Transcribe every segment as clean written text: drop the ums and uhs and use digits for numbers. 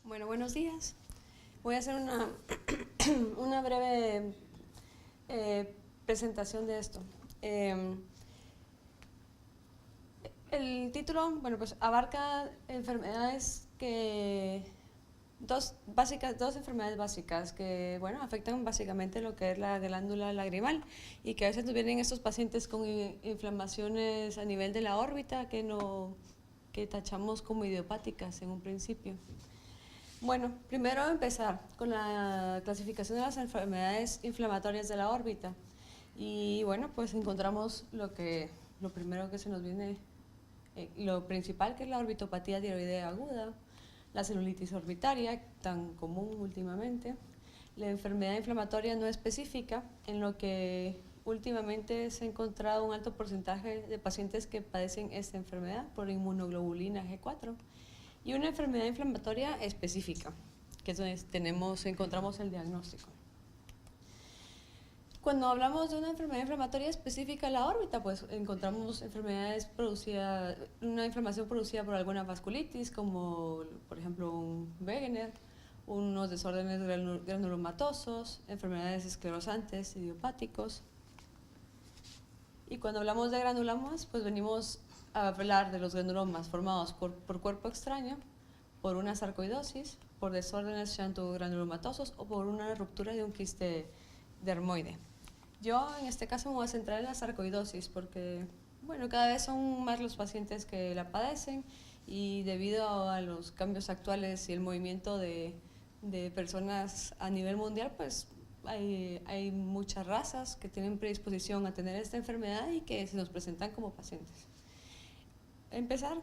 Bueno, buenos días. Voy a hacer una breve presentación de esto. El título, bueno, pues abarca enfermedades dos enfermedades básicas que, bueno, afectan básicamente lo que es la glándula lagrimal y que a veces nos vienen estos pacientes con inflamaciones a nivel de la órbita que tachamos como idiopáticas en un principio. Bueno, primero empezar con la clasificación de las enfermedades inflamatorias de la órbita. Y bueno, pues encontramos lo primero que se nos viene, lo principal, que es la orbitopatía tiroidea aguda, la celulitis orbitaria, tan común últimamente, la enfermedad inflamatoria no específica, en lo que últimamente se ha encontrado un alto porcentaje de pacientes que padecen esta enfermedad por inmunoglobulina G4, y una enfermedad inflamatoria específica, que es donde encontramos el diagnóstico. Cuando hablamos de una enfermedad inflamatoria específica en la órbita, pues encontramos una inflamación producida por alguna vasculitis, como por ejemplo un Wegener, unos desórdenes granulomatosos, enfermedades esclerosantes, idiopáticos. Y cuando hablamos de granulomas, pues venimos a hablar de los granulomas formados por cuerpo extraño, por una sarcoidosis, por desórdenes xantogranulomatosos o por una ruptura de un quiste dermoide. Yo en este caso me voy a centrar en la sarcoidosis porque, bueno, cada vez son más los pacientes que la padecen y debido a los cambios actuales y el movimiento de personas a nivel mundial, pues hay muchas razas que tienen predisposición a tener esta enfermedad y que se nos presentan como pacientes. Empezar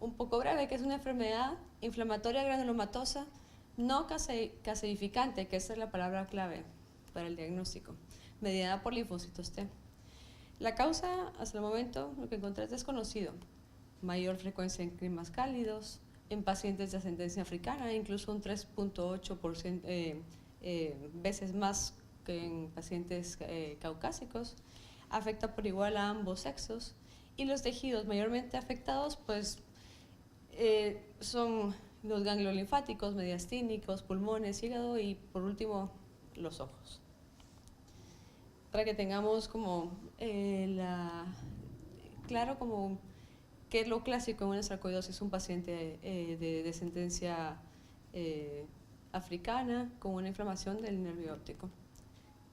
un poco breve, que es una enfermedad inflamatoria granulomatosa no caseificante, que esa es la palabra clave para el diagnóstico, mediada por linfocitos T. La causa, hasta el momento, lo que encontré es desconocido. Mayor frecuencia en climas cálidos, en pacientes de ascendencia africana, incluso un 3.8% veces más que en pacientes caucásicos. Afecta por igual a ambos sexos. Y los tejidos mayormente afectados, pues, son los ganglios linfáticos, mediastínicos, pulmones, hígado y, por último, los ojos. Para que tengamos como claro como qué es lo clásico en una sarcoidosis, un paciente de descendencia africana con una inflamación del nervio óptico.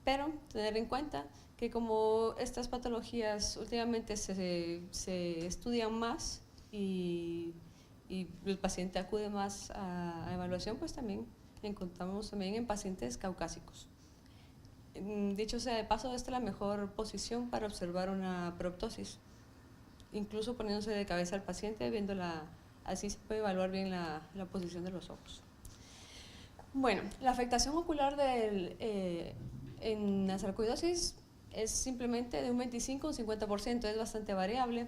Pero tener en cuenta que como estas patologías últimamente se estudian más y el paciente acude más a evaluación, pues también encontramos también en pacientes caucásicos. Dicho sea de paso, esta es la mejor posición para observar una proptosis, incluso poniéndose de cabeza al paciente, así se puede evaluar bien la posición de los ojos. Bueno, la afectación ocular en la sarcoidosis es simplemente de un 25 a un 50%, es bastante variable.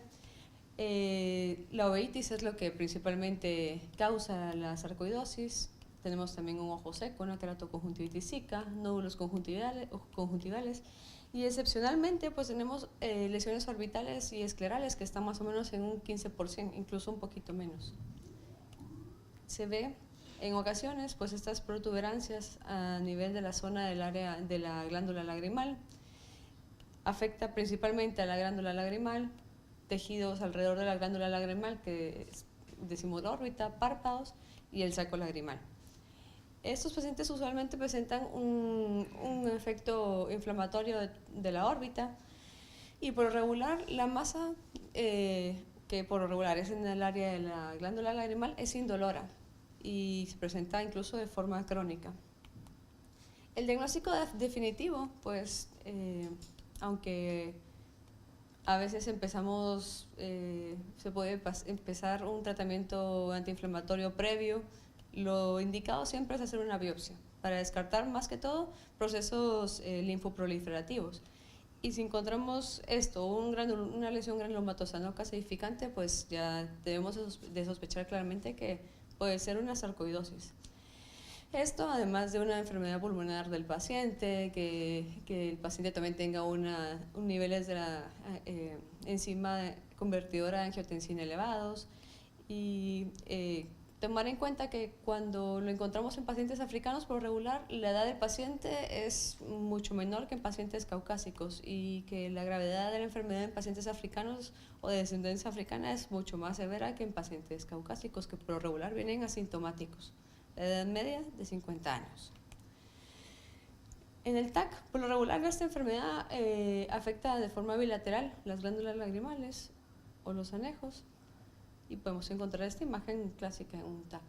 La uveitis es lo que principalmente causa la sarcoidosis. Tenemos también un ojo seco, una keratoconjuntivitis zika, nódulos conjuntivales y excepcionalmente pues tenemos lesiones orbitales y esclerales que están más o menos en un 15%, incluso un poquito menos. Se ve en ocasiones pues estas protuberancias a nivel de la zona del área de la glándula lagrimal. Afecta principalmente a la glándula lagrimal, tejidos alrededor de la glándula lagrimal, que decimos la órbita, párpados y el saco lagrimal. Estos pacientes usualmente presentan un efecto inflamatorio de la órbita y por lo regular la masa, que por lo regular es en el área de la glándula lagrimal, es indolora y se presenta incluso de forma crónica. El diagnóstico definitivo, pues, aunque a veces se puede empezar un tratamiento antiinflamatorio previo, lo indicado siempre es hacer una biopsia para descartar más que todo procesos linfoproliferativos. Y si encontramos una lesión granulomatosa no caseificante, pues ya debemos de sospechar claramente que puede ser una sarcoidosis. Esto, además de una enfermedad pulmonar del paciente, que el paciente también tenga niveles de la enzima convertidora de angiotensina elevados y tomar en cuenta que cuando lo encontramos en pacientes africanos, por lo regular, la edad del paciente es mucho menor que en pacientes caucásicos y que la gravedad de la enfermedad en pacientes africanos o de descendencia africana es mucho más severa que en pacientes caucásicos, que por lo regular vienen asintomáticos. La edad media de 50 años. En el TAC, por lo regular, esta enfermedad afecta de forma bilateral las glándulas lagrimales o los anejos, y podemos encontrar esta imagen clásica en un TAC.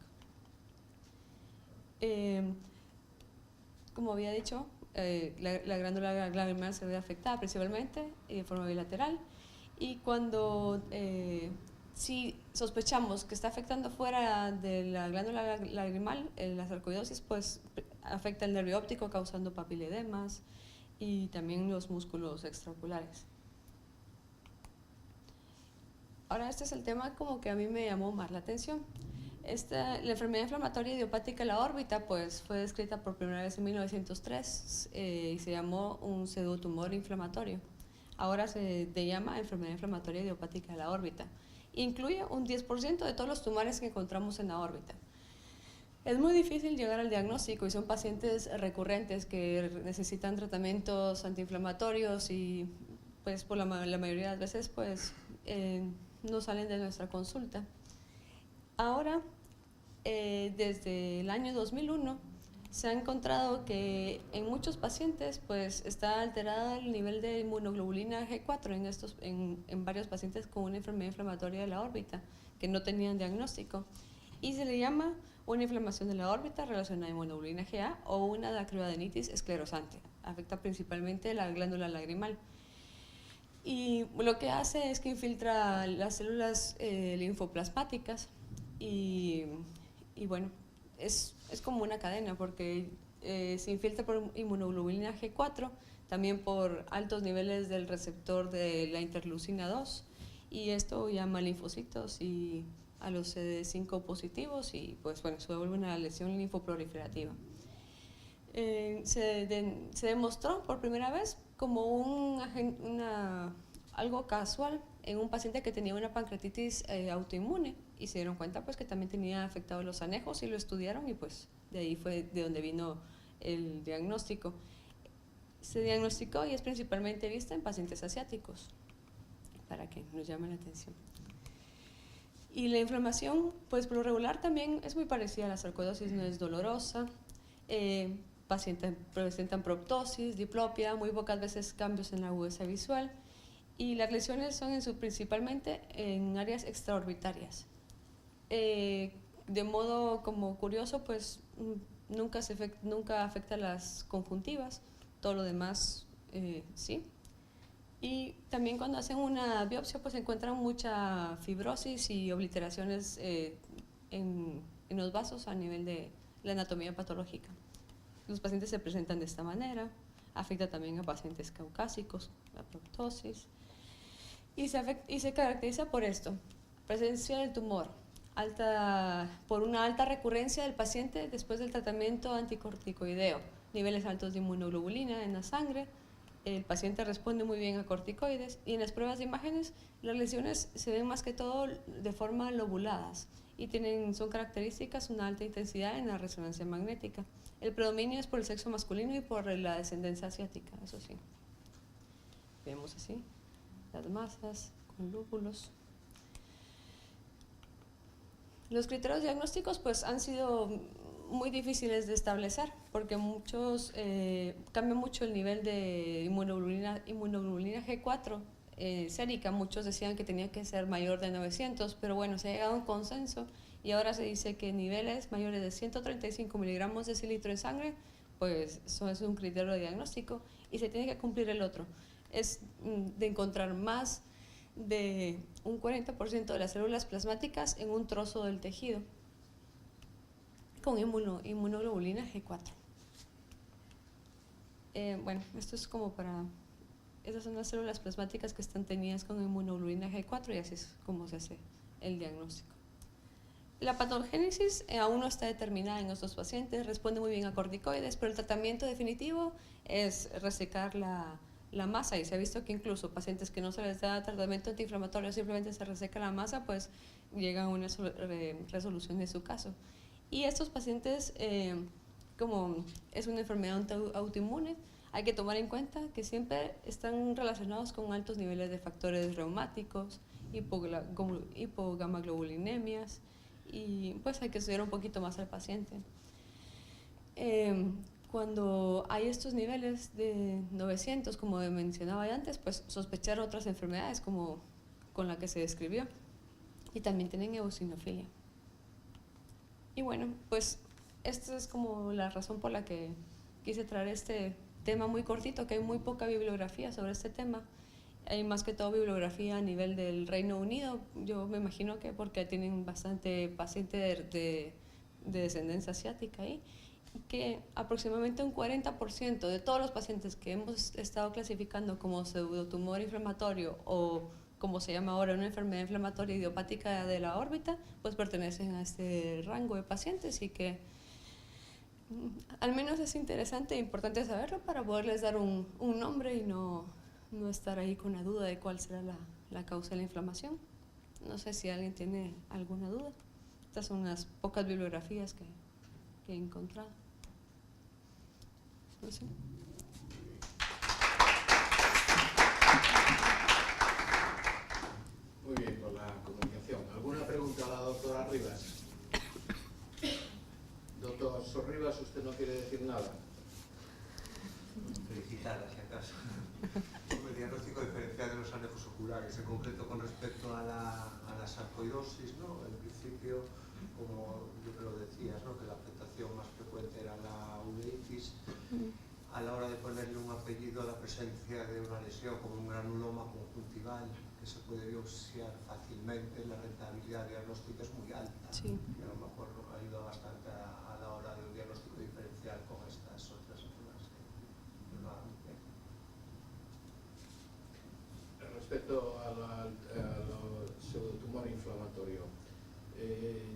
Como había dicho, la glándula lagrimal se ve afectada principalmente y de forma bilateral, y cuando si sospechamos que está afectando fuera de la glándula lagrimal, la sarcoidosis pues afecta el nervio óptico causando papiledemas y también los músculos extraoculares. Ahora este es el tema como que a mí me llamó más la atención. La enfermedad inflamatoria idiopática de la órbita pues fue descrita por primera vez en 1903 y se llamó un pseudotumor inflamatorio. Ahora se llama enfermedad inflamatoria idiopática de la órbita. Incluye un 10% de todos los tumores que encontramos en la órbita. Es muy difícil llegar al diagnóstico y son pacientes recurrentes que necesitan tratamientos antiinflamatorios y pues por la mayoría de las veces pues no salen de nuestra consulta. Ahora, desde el año 2001, se ha encontrado que en muchos pacientes pues, está alterado el nivel de inmunoglobulina G4 en varios pacientes con una enfermedad inflamatoria de la órbita que no tenían diagnóstico. Y se le llama una inflamación de la órbita relacionada a inmunoglobulina Ga o una dacryoadenitis esclerosante. Afecta principalmente la glándula lagrimal. Y lo que hace es que infiltra las células linfoplasmáticas y bueno, es como una cadena porque se infiltra por inmunoglobulina G4, también por altos niveles del receptor de la interleucina 2 y esto llama linfocitos y a los CD5 positivos y pues bueno, se vuelve una lesión linfoproliferativa. Se demostró por primera vez como algo casual en un paciente que tenía una pancreatitis autoinmune y se dieron cuenta pues que también tenía afectados los anejos y lo estudiaron y pues de ahí fue de donde vino el diagnóstico. Se diagnosticó y es principalmente vista en pacientes asiáticos para que nos llame la atención. Y la inflamación pues por lo regular también es muy parecida a la sarcoidosis, no es dolorosa. Pacientes presentan proptosis, diplopia, muy pocas veces cambios en la agudeza visual y las lesiones son principalmente en áreas extraorbitarias. De modo como curioso, pues nunca afecta las conjuntivas, todo lo demás sí. Y también cuando hacen una biopsia pues encuentran mucha fibrosis y obliteraciones en los vasos a nivel de la anatomía patológica. Los pacientes se presentan de esta manera, afecta también a pacientes caucásicos, la proptosis, y se caracteriza por esto: presencia del tumor, por una alta recurrencia del paciente después del tratamiento anticorticoideo, niveles altos de inmunoglobulina en la sangre, el paciente responde muy bien a corticoides y en las pruebas de imágenes las lesiones se ven más que todo de forma lobuladas y son características una alta intensidad en la resonancia magnética. El predominio es por el sexo masculino y por la descendencia asiática, eso sí. Vemos así las masas con lúpulos. Los criterios diagnósticos pues han sido muy difíciles de establecer porque cambia mucho el nivel de inmunoglobulina G4 sérica. Muchos decían que tenía que ser mayor de 900, pero bueno, se ha llegado a un consenso y ahora se dice que niveles mayores de 135 miligramos de decilitro en sangre, pues eso es un criterio de diagnóstico y se tiene que cumplir el otro. Es de encontrar más de un 40% de las células plasmáticas en un trozo del tejido con inmunoglobulina G4. Bueno, esto es como esas son las células plasmáticas que están teñidas con inmunoglobulina G4 y así es como se hace el diagnóstico. La patogénesis aún no está determinada en estos pacientes, responde muy bien a corticoides, pero el tratamiento definitivo es resecar la la masa, y se ha visto que incluso pacientes que no se les da tratamiento antiinflamatorio, simplemente se reseca la masa, pues llegan a una resolución de su caso. Y estos pacientes, como es una enfermedad autoinmune, hay que tomar en cuenta que siempre están relacionados con altos niveles de factores reumáticos, hipogamaglobulinemias, y pues hay que estudiar un poquito más al paciente. Cuando hay estos niveles de 900, como mencionaba antes, pues sospechar otras enfermedades como con la que se describió. Y también tienen eosinofilia. Y bueno, pues esta es como la razón por la que quise traer este tema muy cortito, que hay muy poca bibliografía sobre este tema. Hay más que todo bibliografía a nivel del Reino Unido. Yo me imagino que porque tienen bastante paciente de descendencia asiática ahí. Que aproximadamente un 40% de todos los pacientes que hemos estado clasificando como pseudotumor inflamatorio o como se llama ahora una enfermedad inflamatoria idiopática de la órbita, pues pertenecen a este rango de pacientes, y que al menos es interesante e importante saberlo para poderles dar un nombre y no estar ahí con la duda de cuál será la causa de la inflamación. No sé si alguien tiene alguna duda. Estas son unas pocas bibliografías que he encontrado. No sé. Muy bien, por la comunicación. ¿Alguna pregunta a la doctora Rivas? Doctor Sorribas, ¿usted no quiere decir nada? Felicitarla, si acaso. El diagnóstico diferencial de los anejos oculares, en concreto con respecto a la sarcoidosis, ¿no? En principio, como yo creo decías, ¿no? Que la afectación más frecuente era la uveitis. A la hora de ponerle un apellido a la presencia de una lesión como un granuloma conjuntival que se puede biopsiar fácilmente, la rentabilidad diagnóstica es muy alta. Sí. Y a lo mejor ayuda bastante a la hora de un diagnóstico diferencial con estas otras enfermedades. Respecto al pseudotumor inflamatorio,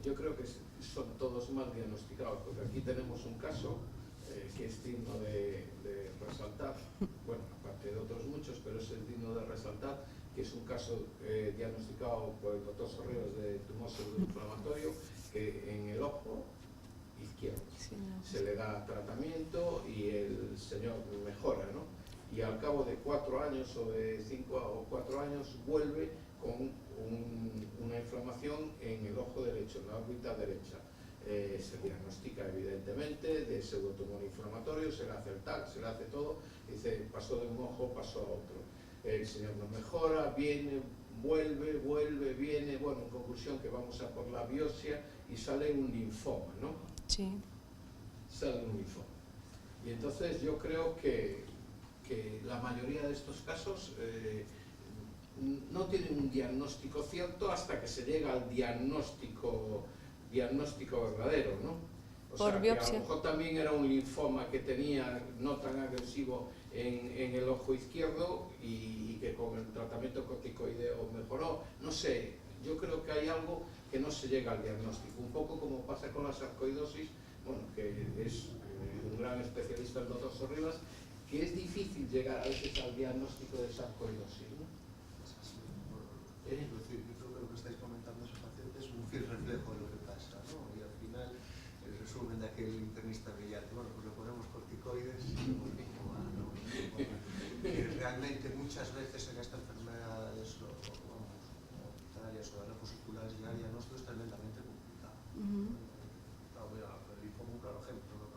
yo creo que son todos mal diagnosticados, porque aquí tenemos un caso que es digno de resaltar, bueno, aparte de otros muchos, pero es digno de resaltar, que es un caso diagnosticado por el doctor Sorribas de tumor pseudoinflamatorio, que en el ojo izquierdo se le da tratamiento y el señor mejora, ¿no? Y al cabo de 4 años o de 5 o 4 años vuelve con una inflamación en el ojo derecho, en la órbita derecha. Se diagnostica evidentemente de pseudotumor inflamatorio, se le hace el TAC, se le hace todo, dice, pasó de un ojo, pasó a otro. El señor no mejora, viene, vuelve, viene, bueno, en conclusión que vamos a por la biopsia y sale un linfoma, ¿no? Sí. Sale un linfoma. Y entonces yo creo que la mayoría de estos casos no tienen un diagnóstico cierto hasta que se llega al diagnóstico verdadero, ¿no? O por sea, biopsia. que a lo mejor también era un linfoma que tenía no tan agresivo en el ojo izquierdo y que con el tratamiento corticoideo mejoró. No sé, yo creo que hay algo que no se llega al diagnóstico. Un poco como pasa con la sarcoidosis, bueno, que es un gran especialista el doctor Sorribas, que es difícil llegar a veces al diagnóstico de sarcoidosis, ¿no? Yo creo que lo que estáis comentando ese paciente es un fiel reflejo de lo que pasa, ¿no? Y al final, el resumen de aquel internista brillante, bueno, pues le ponemos corticoides y realmente muchas veces en esta enfermedad hospitalarias o de anejos oculares ya el diagnóstico es tremendamente complicado. El linfoma un claro ejemplo, ¿no?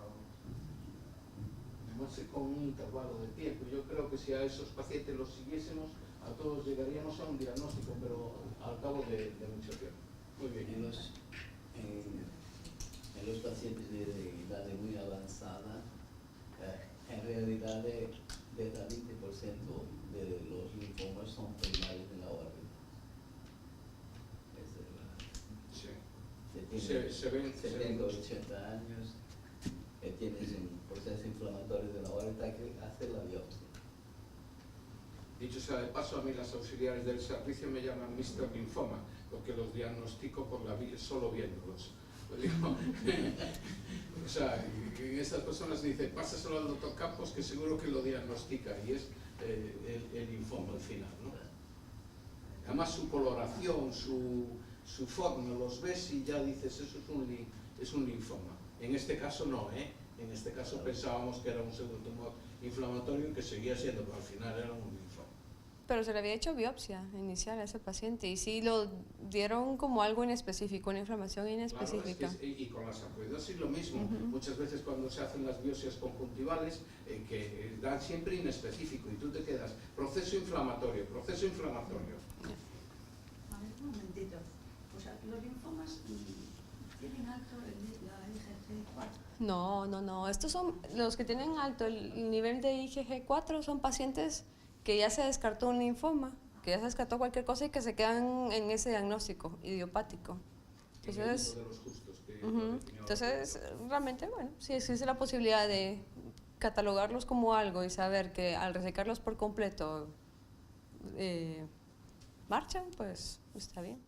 Además con un intervalo de tiempo. Yo creo que si a esos pacientes los siguiésemos, a todos llegaríamos a un diagnóstico, pero al cabo de mucho tiempo. Muy bien. En los pacientes de edad muy avanzada, en realidad de hasta 20% de los linfomas son primarios en la órbita. Se ven 70 o 80 años, tienes un proceso inflamatorio de la órbita, hay que hacer la biopsia. Dicho sea de paso, a mí las auxiliares del servicio me llaman Mr. Linfoma, porque los diagnostico por solo viéndolos. Pues digo, o sea, estas personas dicen, pásaselo al doctor Campos, que seguro que lo diagnostica, y es el linfoma al final, ¿no? Además su coloración, su forma, los ves y ya dices, eso es un linfoma. En este caso no, ¿eh? En este caso pensábamos que era un pseudotumor inflamatorio y que seguía siendo, pero al final era un linfoma. Pero se le había hecho biopsia inicial a ese paciente y sí lo dieron como algo inespecífico, una inflamación inespecífica. Claro, y con la sarcoidosis lo mismo. Muchas veces cuando se hacen las biopsias conjuntivales que dan siempre inespecífico y tú te quedas proceso inflamatorio, proceso inflamatorio. A ver, un momentito. O sea, los linfomas tienen alto la IgG4. No. Estos son los que tienen alto el nivel de IgG4, son pacientes que ya se descartó un linfoma, que ya se descartó cualquier cosa y que se quedan en ese diagnóstico idiopático. Entonces, de los justos que entonces realmente, bueno, si existe la posibilidad de catalogarlos como algo y saber que al resecarlos por completo marchan, pues está bien.